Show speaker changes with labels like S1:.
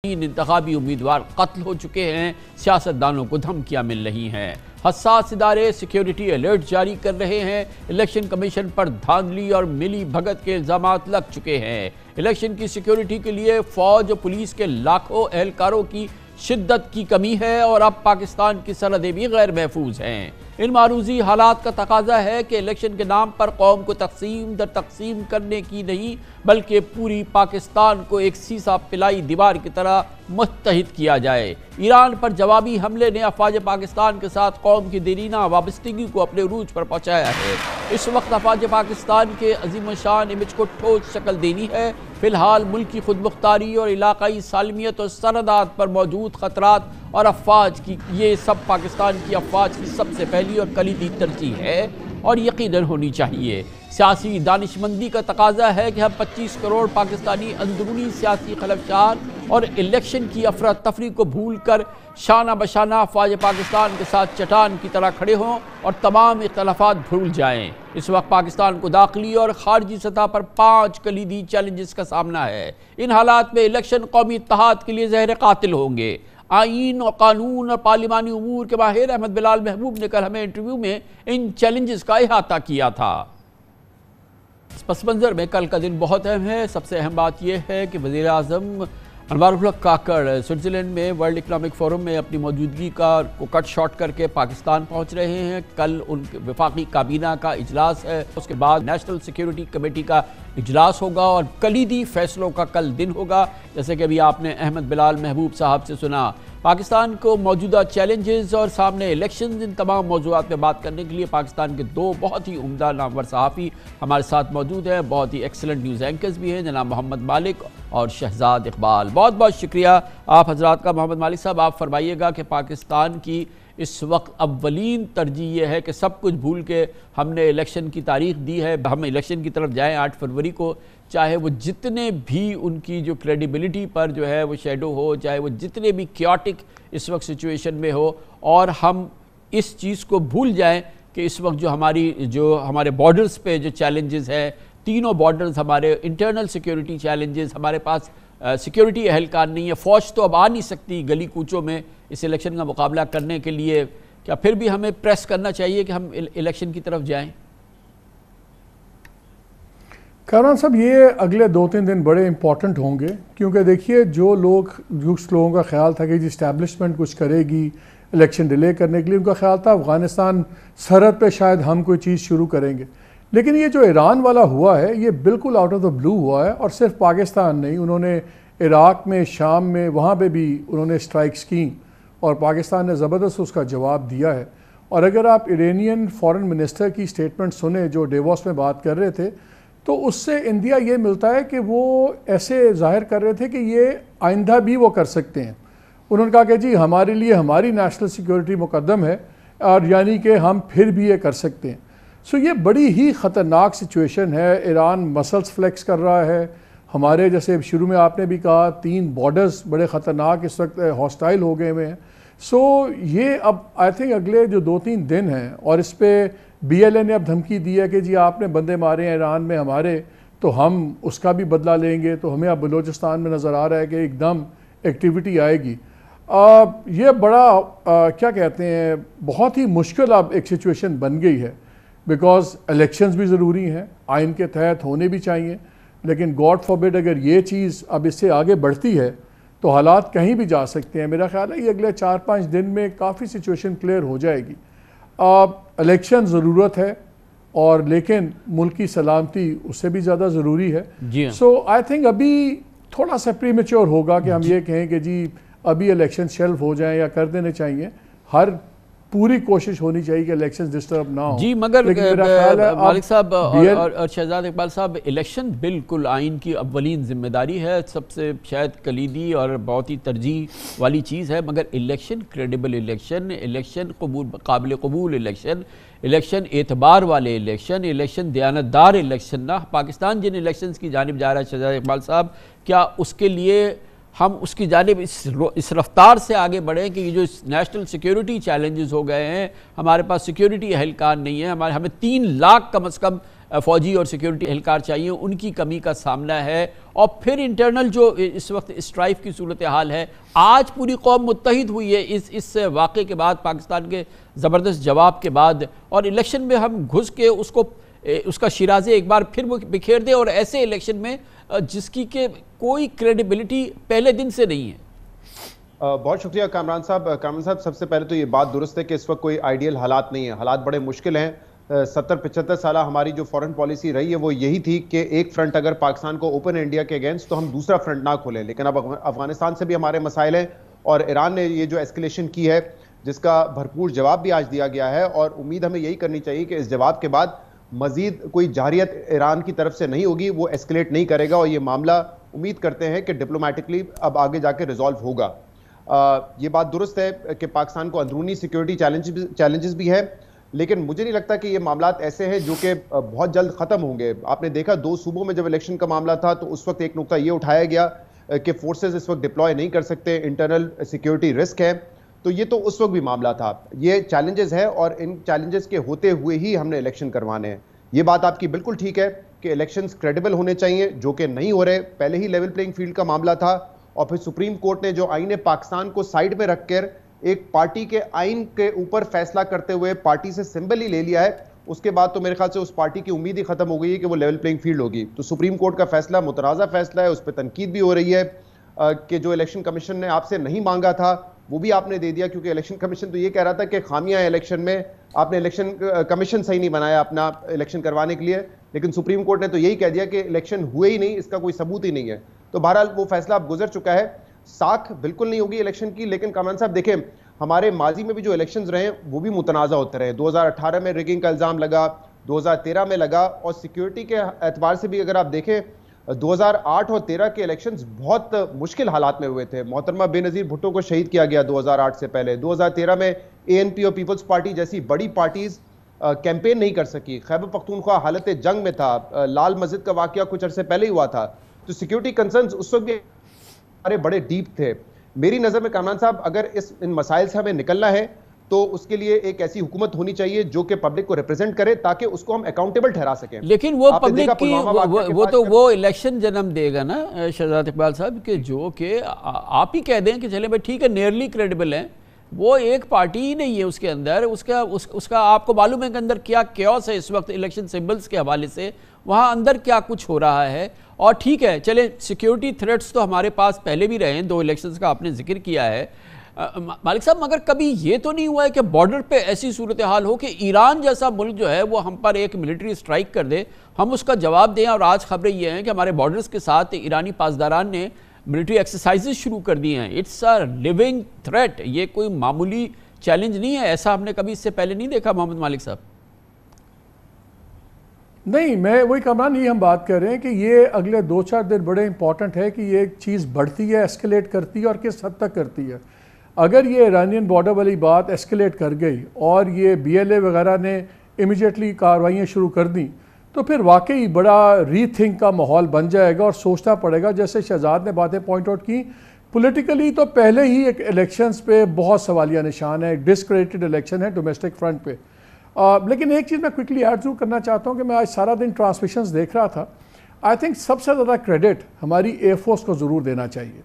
S1: انتخابی امیدوار قتل ہو چکے ہیں، سیاستدانوں کو دھمکیاں مل رہی ہیں، حساس ادارے سیکیورٹی الرٹ جاری کر رہے ہیں، الیکشن کمیشن پر دھاندلی اور ملی بھگت کے الزامات لگ چکے ہیں، الیکشن کی سیکیورٹی کے لیے فوج اور پولیس کے لاکھوں اہلکاروں کی شدت کی کمی ہے اور اب پاکستان کی سرحدیں بھی غیر محفوظ ہیں۔ ان معروضی حالات کا تقاضا ہے کہ الیکشن کے نام پر قوم کو تقسیم در تقسیم کرنے کی نہیں بلکہ پوری پاکستان کو ایک سیسا پلائی دیوار کی طرح متحد کیا جائے۔ ایران پر جوابی حملے نے افواج پاکستان کے ساتھ قوم کی دیرینہ وابستگی کو اپنے عروج پر پہنچایا ہے۔ اس وقت افواج پاکستان کے عظیم الشان امیج کو ٹھوس شکل دینی ہے۔ فی الحال ملکی خود مختاری اور علاقائی سالمیت اور سرحدات پر موجود خطرات اور افواج کی یہ سب پاکستان کی افواج کی سب سے پہلی اور کلیدی ترجیح ہے اور یقیناً ہونی چاہیے۔ سیاسی دانشمندی کا تقاضا ہے کہ ہم 25 کروڑ پاکستانی اندرونی سیاسی خلفشار اور الیکشن کی افراتفری کو بھول کر شانہ بشانہ افواج پاکستان کے ساتھ چٹان کی طرح کھڑے ہوں اور تمام اختلافات بھول جائیں۔ اس وقت پاکستان کو داخلی اور خارجی سطح پر 5 کلیدی چیلنجز کا سامنا ہے۔ ان حالات میں الیکشن قومی اتحاد کے لیے زہر قاتل ہوں گے۔ آئین اور قانون اور پارلیمانی امور کے ماہر احمد بلال محبوب نے کل ہمیں انٹرویو میں ان چیلنجز کا احاطہ کیا تھا۔ اس پس منظر میں کل کا دن بہت اہم ہے۔ سب سے اہم بات یہ ہے کہ وزیر اعظم انوار الحق کاکڑ سوئٹزرلینڈ میں ورلڈ اکنامک فورم میں اپنی موجودگی کو کٹ شارٹ کر کے پاکستان پہنچ رہے ہیں۔ کل ان کے وفاقی کابینہ کا اجلاس ہے، اس کے بعد نیشنل سیکیورٹی کمیٹی کا اجلاس ہوگا اور کلیدی فیصلوں کا کل دن ہوگا۔ جیسے کہ ابھی آپ نے احمد بلال محبوب صاحب سے سنا، پاکستان کو موجودہ چیلنجز اور سامنے الیکشنز، ان تمام موضوعات پہ بات کرنے کے لیے پاکستان کے دو بہت ہی عمدہ نامور صحافی ہمارے ساتھ موجود ہیں، بہت ہی ایکسلنٹ نیوز اینکرز بھی ہیں، جناب محمد مالک اور شہزاد اقبال۔ بہت بہت شکریہ آپ حضرات کا۔ محمد مالک صاحب، آپ فرمائیے گا کہ پاکستان کی اس وقت اولین ترجیح یہ ہے کہ سب کچھ بھول کے ہم نے الیکشن کی تاریخ دی ہے، ہم الیکشن کی طرف جائیں 8 فروری کو، چاہے وہ جتنے بھی ان کی جو کریڈیبلٹی پر جو ہے وہ شیڈو ہو، چاہے وہ جتنے بھی کیوٹک اس وقت سچویشن میں ہو، اور ہم اس چیز کو بھول جائیں کہ اس وقت جو ہمارے بارڈرز پہ جو چیلنجز ہیں، تینوں بارڈرز ہمارے انٹرنل سیکیورٹی چیلنجز، ہمارے پاس سیکیورٹی اہلکار نہیں ہے، فوج تو اب آ نہیں سکتی گلی کوچوں میں اس الیکشن کا مقابلہ کرنے کے لیے، کیا پھر بھی ہمیں پریس کرنا چاہیے کہ ہم الیکشن کی طرف جائیں؟
S2: کامران صاحب، یہ اگلے 2-3 دن بڑے امپورٹنٹ ہوں گے، کیونکہ دیکھیے جس لوگوں کا خیال تھا کہ اسٹیبلشمنٹ کچھ کرے گی الیکشن ڈیلے کرنے کے لیے، ان کا خیال تھا افغانستان سرحد پہ شاید ہم کوئی چیز شروع کریں گے، لیکن یہ جو ایران والا ہوا ہے یہ بالکل آؤٹ آف دا بلو ہوا ہے، اور صرف پاکستان نہیں، انہوں نے عراق میں، شام میں، وہاں پہ بھی انہوں نے اسٹرائکس کی اور پاکستان نے زبردست اس کا جواب دیا ہے۔ اور اگر آپ ایرانین فارن منسٹر کی سٹیٹمنٹ سنیں جو ڈیووس میں بات کر رہے تھے، تو اس سے انڈیا یہ ملتا ہے کہ وہ ایسے ظاہر کر رہے تھے کہ یہ آئندہ بھی وہ کر سکتے ہیں۔ انہوں نے کہا کہ جی ہمارے لیے ہماری نیشنل سیکیورٹی مقدم ہے، اور یعنی کہ ہم پھر بھی یہ کر سکتے ہیں۔ یہ بڑی ہی خطرناک سچویشن ہے۔ ایران مسلز فلیکس کر رہا ہے، ہمارے جیسے شروع میں آپ نے بھی کہا 3 بارڈرز بڑے خطرناک اس وقت ہاسٹائل ہو گئے ہوئے ہیں۔ یہ اب آئی تھنک اگلے جو 2-3 دن ہیں، اور اس پہ بی ایل اے نے اب دھمکی دی ہے کہ جی آپ نے بندے مارے ہیں ایران میں ہمارے، تو ہم اس کا بھی بدلہ لیں گے، تو ہمیں اب بلوچستان میں نظر آ رہا ہے کہ ایک دم ایکٹیویٹی آئے گی۔ یہ بڑا کیا کہتے ہیں، بہت ہی مشکل اب ایک سچویشن بن گئی ہے، بیکاز الیکشنز بھی ضروری ہیں، آئین کے تحت ہونے بھی چاہیے، لیکن گاڈ فاربڈ اگر یہ چیز اب اس سے آگے بڑھتی ہے تو حالات کہیں بھی جا سکتے ہیں۔ میرا خیال ہے یہ اگلے 4-5 دن میں کافی سچویشن کلیئر ہو جائے گی۔ الیکشن ضرورت ہے، اور لیکن ملک کی سلامتی اس سے بھی زیادہ ضروری ہے۔ آئی تھنک ابھی تھوڑا سا پری میچور ہوگا کہ ہم یہ کہیں کہ جی ابھی الیکشن شیلف ہو جائیں یا کر دینے چاہیے۔ ہر پوری کوشش ہونی چاہیے کہ الیکشن ڈسٹرب نہ ہو۔
S1: جی مگر مالک صاحب اور شہزاد اقبال صاحب، الیکشن بالکل آئین کی اولین ذمہ داری ہے، سب سے شاید کلیدی اور بہت ہی ترجیح والی چیز ہے، مگر الیکشن کریڈیبل الیکشن قابل قبول الیکشن اعتبار والے الیکشن دیانتدار الیکشن نہ پاکستان جن الیکشنز کی جانب جا رہا ہے شہزاد اقبال صاحب، کیا اس کے لیے ہم اس کی جانب اس رفتار سے آگے بڑھیں کہ یہ جو نیشنل سیکیورٹی چیلنجز ہو گئے ہیں، ہمارے پاس سیکیورٹی اہلکار نہیں ہے، ہمیں 3 لاکھ کم از کم فوجی اور سیکیورٹی اہلکار چاہیے، ان کی کمی کا سامنا ہے، اور پھر انٹرنل جو اس وقت اسٹرائف کی صورتحال ہے۔ آج پوری قوم متحد ہوئی ہے اس واقعے کے بعد، پاکستان کے زبردست جواب کے بعد، اور الیکشن میں ہم گھس کے اس کا شیرازے ایک بار پھر وہ بکھیر دیں، اور ایسے الیکشن میں جس کی کہ کوئی کریڈیبلٹی پہلے دن سے نہیں ہے۔
S3: بہت شکریہ کامران صاحب۔ کامران صاحب، سب سے پہلے تو یہ بات درست ہے کہ اس وقت کوئی آئیڈیل حالات نہیں ہیں، حالات بڑے مشکل ہیں۔ 70-75 سالہ ہماری جو فورن پالیسی رہی ہے وہ یہی تھی کہ ایک فرنٹ اگر پاکستان کو اوپن انڈیا کے اگینسٹ تو ہم دوسرا فرنٹ نہ کھولیں، لیکن اب افغانستان سے بھی ہمارے مسائل ہیں، اور ایران نے یہ جو ایسکلیشن کی ہے جس کا بھرپور جواب بھی آج دیا گیا ہے، اور امید ہمیں یہی کرنی چاہیے کہ اس جواب کے بعد مزید کوئی جارحیت ایران کی طرف سے نہیں ہوگی، وہ ایسکلیٹ نہیں کرے گا، اور یہ معاملہ امید کرتے ہیں کہ ڈپلومیٹکلی اب آگے جا کے ریزالو ہوگا۔ یہ بات درست ہے کہ پاکستان کو اندرونی سیکیورٹی چیلنجز بھی ہیں، لیکن مجھے نہیں لگتا کہ یہ معاملات ایسے ہیں جو کہ بہت جلد ختم ہوں گے۔ آپ نے دیکھا 2 صوبوں میں جب الیکشن کا معاملہ تھا تو اس وقت ایک نقطہ یہ اٹھایا گیا کہ فورسز اس وقت ڈپلوائے نہیں کر سکتے، انٹرنل سیکیورٹی رسک ہے، تو یہ تو اس وقت بھی معاملہ تھا۔ یہ چیلنجز ہے، اور ان چیلنجز کے ہوتے ہوئے ہی ہم نے الیکشن کروانے ہیں۔ یہ بات آپ کی بالکل ٹھیک ہے کہ الیکشنز کریڈیبل ہونے چاہیے، جو کہ نہیں ہو رہے۔ پہلے ہی لیول پلینگ فیلڈ کا معاملہ تھا، اور پھر سپریم کورٹ نے جو آئین پاکستان کو سائیڈ میں رکھ کر ایک پارٹی کے آئین کے اوپر فیصلہ کرتے ہوئے پارٹی سے سمبل ہی لے لیا ہے، اس کے بعد تو میرے خیال سے اس پارٹی کی امید ہی ختم ہو گئی ہے کہ وہ لیول پلینگ فیلڈ ہوگی۔ تو سپریم کورٹ کا فیصلہ متنازع فیصلہ ہے، اس پہ تنقید بھی ہو رہی ہے کہ جو الیکشن کمیشن نے آپ سے نہیں مانگا تھا وہ بھی آپ نے دے دیا، کیونکہ الیکشن کمیشن تو یہ کہہ رہا تھا کہ خامیاں ہیں الیکشن میں، آپ نے الیکشن کمیشن صحیح نہیں بنایا اپنا الیکشن کروانے کے لیے، لیکن سپریم کورٹ نے تو یہی کہہ دیا کہ الیکشن ہوئے ہی نہیں، اس کا کوئی ثبوت ہی نہیں ہے۔ تو بہرحال وہ فیصلہ اب گزر چکا ہے، ساکھ بالکل نہیں ہوگی الیکشن کی۔ لیکن کامران صاحب دیکھیں، ہمارے ماضی میں بھی جو الیکشنز رہے ہیں وہ بھی متنازع ہوتے رہے۔ 2018 میں ریگنگ کا الزام لگا، 2013 میں لگا، اور سیکیورٹی کے اعتبار سے بھی اگر آپ دیکھیں 2008 اور 13 کے الیکشنز بہت مشکل حالات میں ہوئے تھے۔ محترمہ بے نظیر بھٹو کو شہید کیا گیا 2008 سے پہلے۔ 2013 میں ANP اور پیپلز پارٹی جیسی بڑی پارٹیز کیمپین نہیں کر سکی۔ خیبر پختونخوا حالت جنگ میں تھا، لال مسجد کا واقعہ کچھ عرصے پہلے ہی ہوا تھا، تو سیکیورٹی کنسرنز اس وقت بھی بڑے ڈیپ تھے۔ میری نظر میں کامران صاحب، اگر ان مسائل سے ہمیں نکلنا ہے تو اس کے لیے ایک ایسی حکومت ہونی چاہیے جو کہ پبلک کو ریپرزینٹ کرے، تاکہ اس کو ہم اکاؤنٹیبل ٹھہرا سکیں۔
S1: لیکن وہ پبلک کی وہ الیکشن جنم دے گا نا شہزاد اقبال صاحب، کہ جو کہ آپ ہی کہہ دیں کہ چلیں بھائی ٹھیک ہے نیئرلی کریڈیبل ہیں، وہ ایک پارٹی ہی نہیں ہے اس کے اندر، اس کا آپ کو معلوم ہے کہ اندر کیا کیوس ہے اس وقت الیکشن سمبلز کے حوالے سے، وہاں اندر کیا کچھ ہو رہا ہے۔ اور ٹھیک ہے چلیں سیکیورٹی تھریٹس تو ہمارے پاس پہلے بھی رہے ہیں، 2 الیکشنز کا آپ نے ذکر کیا ہے مالک صاحب، مگر کبھی یہ تو نہیں ہوا ہے کہ بارڈر پہ ایسی صورتحال ہو کہ ایران جیسا ملک جو ہے وہ ہم پر ایک ملٹری سٹرائک کر دے، ہم اس کا جواب دیں؟ اور آج خبریں یہ ہیں کہ ہمارے بارڈرز کے ساتھ ایرانی پاسداران نے ملٹری ایکسرسائزز شروع کر دی ہیں۔ اٹس اے لیونگ تھریٹ، یہ کوئی معمولی چیلنج نہیں ہے، ایسا ہم نے کبھی اس سے پہلے نہیں دیکھا محمد مالک صاحب۔
S2: نہیں، میں وہی کامران، یہ ہم بات کر رہے ہیں کہ یہ اگلے 2-4 دن بڑے امپورٹنٹ ہے کہ یہ ایک چیز بڑھتی ہے، ایسکلیٹ کرتی ہے، اور کس حد تک کرتی ہے۔ اگر یہ ایرانین بارڈر والی بات ایسکلیٹ کر گئی اور یہ BLA وغیرہ نے امیجیٹلی کارروائیاں شروع کر دیں، تو پھر واقعی بڑا ری تھنک کا ماحول بن جائے گا، اور سوچنا پڑے گا۔ جیسے شہزاد نے باتیں پوائنٹ آؤٹ کی، پولیٹیکلی تو پہلے ہی ایک الیکشنز پہ بہت سوالیہ نشان ہے، ڈسکریڈٹڈ الیکشن ہے ڈومیسٹک فرنٹ پہ۔ لیکن ایک چیز میں کوئکلی ایڈ ضرور کرنا چاہتا ہوں کہ میں آج سارا دن ٹرانسمیشنز دیکھ رہا تھا، آئی تھنک سب سے زیادہ کریڈٹ ہماری ایئر فورس کو ضرور دینا چاہیے۔